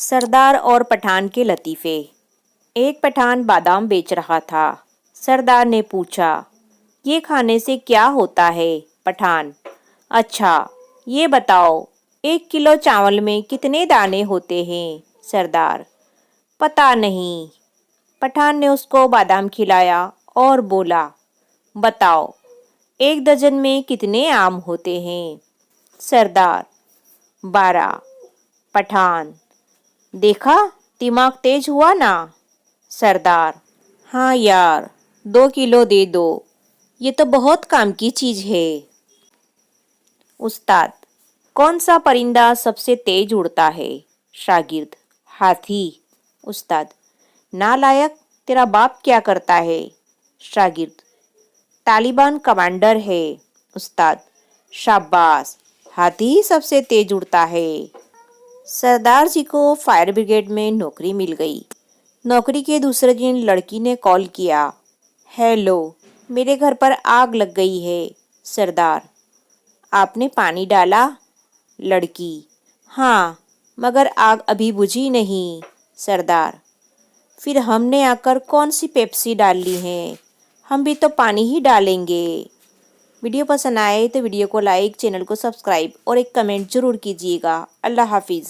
سردار اور پٹھان کے لطیفے۔ ایک پٹھان بادام بیچ رہا تھا۔ سردار نے پوچھا، یہ کھانے سے کیا ہوتا ہے؟ پٹھان، اچھا یہ بتاؤ 1 کلو چاول میں کتنے دانے ہوتے ہیں؟ سردار، پتہ نہیں۔ پٹھان نے اس کو بادام کھلایا اور بولا، بتاؤ 1 درجن میں کتنے آم ہوتے ہیں؟ سردار، 12۔ پٹھان، دیکھا دماغ تیز ہوا نا؟ سردار، ہاں یار 2 کلو دے دو، یہ تو بہت کام کی چیز ہے۔ استاد، کون سا پرندہ سب سے تیز اڑتا ہے؟ شاگرد، ہاتھی۔ استاد، نالائق، تیرا باپ کیا کرتا ہے؟ شاگرد، طالبان کمانڈر ہے۔ استاد، شاباش، ہاتھی ہی سب سے تیز اڑتا ہے۔ سردار جی کو فائر بریگیڈ میں نوکری مل گئی۔ نوکری کے دوسرے دن لڑکی نے کال کیا، ہیلو میرے گھر پر آگ لگ گئی ہے۔ سردار، آپ نے پانی ڈالا؟ لڑکی، ہاں مگر آگ ابھی بجھی نہیں۔ سردار، پھر ہم نے آ کر کون سی پیپسی ڈال لی ہے؟ ہم بھی تو پانی ہی ڈالیں گے۔ ویڈیو پسند آئے تو ویڈیو کو لائک، چینل کو سبسکرائب اور ایک کمنٹ ضرور کیجیے گا۔ اللہ حافظ۔